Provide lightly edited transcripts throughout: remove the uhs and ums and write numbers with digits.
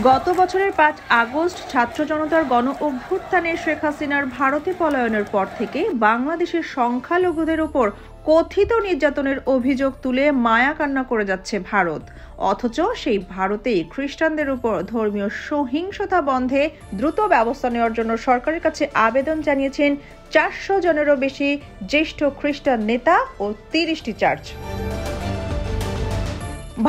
গত বছরের ৫ আগস্ট ছাত্র জনতার গণ অভ্যুত্থানে শেখ হাসিনার ভারতে পলায়নের পর থেকে বাংলাদেশের সংখ্যালঘুদের ওপর কথিত নির্যাতনের অভিযোগ তুলে মায়া কান্না করে যাচ্ছে ভারত। অথচ সেই ভারতেই খ্রিস্টানদের উপর ধর্মীয় সহিংসতা বন্ধে দ্রুত ব্যবস্থা নেওয়ার জন্য সরকারের কাছে আবেদন জানিয়েছেন ৪০০ জনেরও বেশি জ্যেষ্ঠ খ্রিস্টান নেতা ও ৩০টি চার্চ।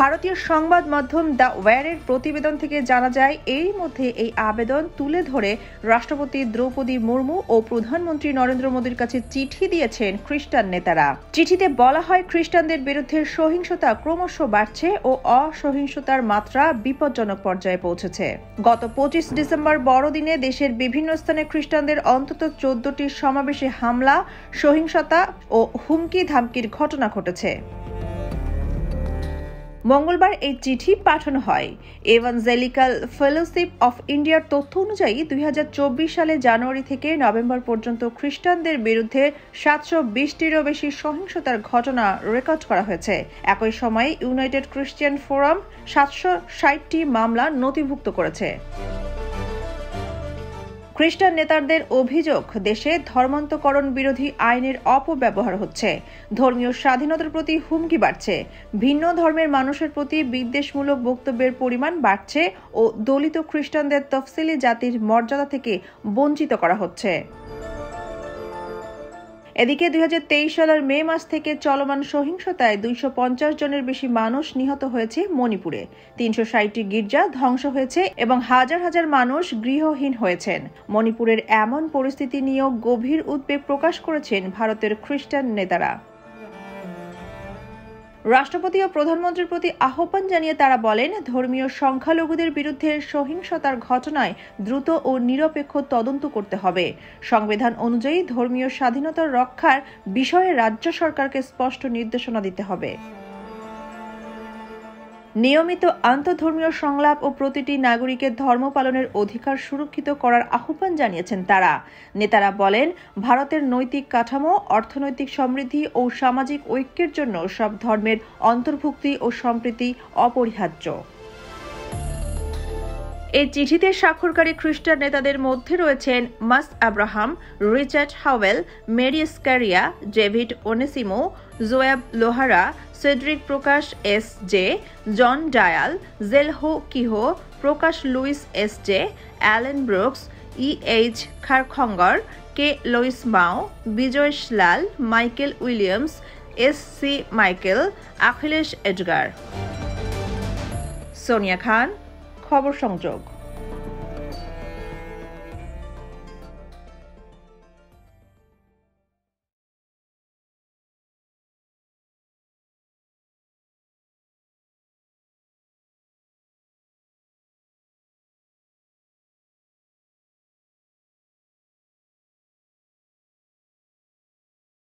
ভারতীয় সংবাদ মাধ্যম দ্য ওয়্যারের প্রতিবেদন থেকে জানা যায়, এরই মধ্যে এই আবেদন তুলে ধরে রাষ্ট্রপতি দ্রৌপদী মুর্মু ও প্রধানমন্ত্রী নরেন্দ্র মোদীর কাছে চিঠি দিয়েছেন খ্রিস্টান নেতারা। চিঠিতে বলা হয়, খ্রিস্টানদের বিরুদ্ধে সহিংসতা ক্রমশ বাড়ছে ও অসহিংসতার মাত্রা বিপজ্জনক পর্যায়ে পৌঁছেছে। গত ২৫ ডিসেম্বর বড়দিনে দেশের বিভিন্ন স্থানে খ্রিস্টানদের অন্তত ১৪টি সমাবেশে হামলা, সহিংসতা ও হুমকি ধামকির ঘটনা ঘটেছে। মঙ্গলবার এই চিঠি পাঠানো হয়। এভানজেলিক্যাল ফেলোশিপ অফ ইন্ডিয়ার তথ্য অনুযায়ী ২০২৪ সালে জানুয়ারি থেকে নভেম্বর পর্যন্ত খ্রিস্টানদের বিরুদ্ধে ৭২০টিরও বেশি সহিংসতার ঘটনা রেকর্ড করা হয়েছে। একই সময়ে ইউনাইটেড খ্রিস্টিয়ান ফোরাম ৭৬০টি মামলা নথিভুক্ত করেছে। খ্রিস্টান নেতাদের অভিযোগ, দেশে ধর্মান্তকরণ বিরোধী আইনের অপব্যবহার হচ্ছে, ধর্মীয় স্বাধীনতার প্রতি হুমকি বাড়ছে, ভিন্ন ধর্মের মানুষের প্রতি বিদ্বেষমূলক বক্তব্যের পরিমাণ বাড়ছে ও দলিত খ্রিস্টানদের তফসিলি জাতির মর্যাদা থেকে বঞ্চিত করা হচ্ছে। এদিকে ২০২৩ সালের মে মাস থেকে চলমান সহিংসতায় ২৫০ জনের বেশি মানুষ নিহত হয়েছে মণিপুরে, ৩৬০টি গির্জা ধ্বংস হয়েছে এবং হাজার হাজার মানুষ গৃহহীন হয়েছেন। মণিপুরের এমন পরিস্থিতি নিয়েও গভীর উদ্বেগ প্রকাশ করেছেন ভারতের খ্রিস্টান নেতারা। রাষ্ট্রপতি ও প্রধানমন্ত্রীর প্রতি আহ্বান জানিয়ে তারা বলেন, ধর্মীয় সংখ্যালঘুদের বিরুদ্ধে সহিংসতার ঘটনায় দ্রুত ও নিরপেক্ষ তদন্ত করতে হবে। সংবিধান অনুযায়ী ধর্মীয় স্বাধীনতার রক্ষার বিষয়ে রাজ্য সরকারকে স্পষ্ট নির্দেশনা দিতে হবে। নিয়মিত আন্তঃধর্মীয় সংলাপ ও প্রতিটি নাগরিকের ধর্ম পালনের অধিকার সুরক্ষিত করার আহ্বান জানিয়েছেন তারা। নেতারা বলেন, ভারতের নৈতিক কাঠামো, অর্থনৈতিক সমৃদ্ধি ও সামাজিক ঐক্যের জন্য সব ধর্মের অন্তর্ভুক্তি ও সম্প্রীতি অপরিহার্য। এই চিঠিতে স্বাক্ষরকারী খ্রিস্টান নেতাদের মধ্যে রয়েছেন মাস Abraham, Richard Howell, Mary Scaria, David Onesimu, Joab Lohara, Cedric Prakash S J, John Dayal, Zelho Keyho, Prakash Louis S J, Allen Brooks, H Kharkongor, K Louis Mao, Bijay Lal, Michael Williams, S C Michael, Akhilesh Edgar. Sonia Khan, খবর সংযোগ।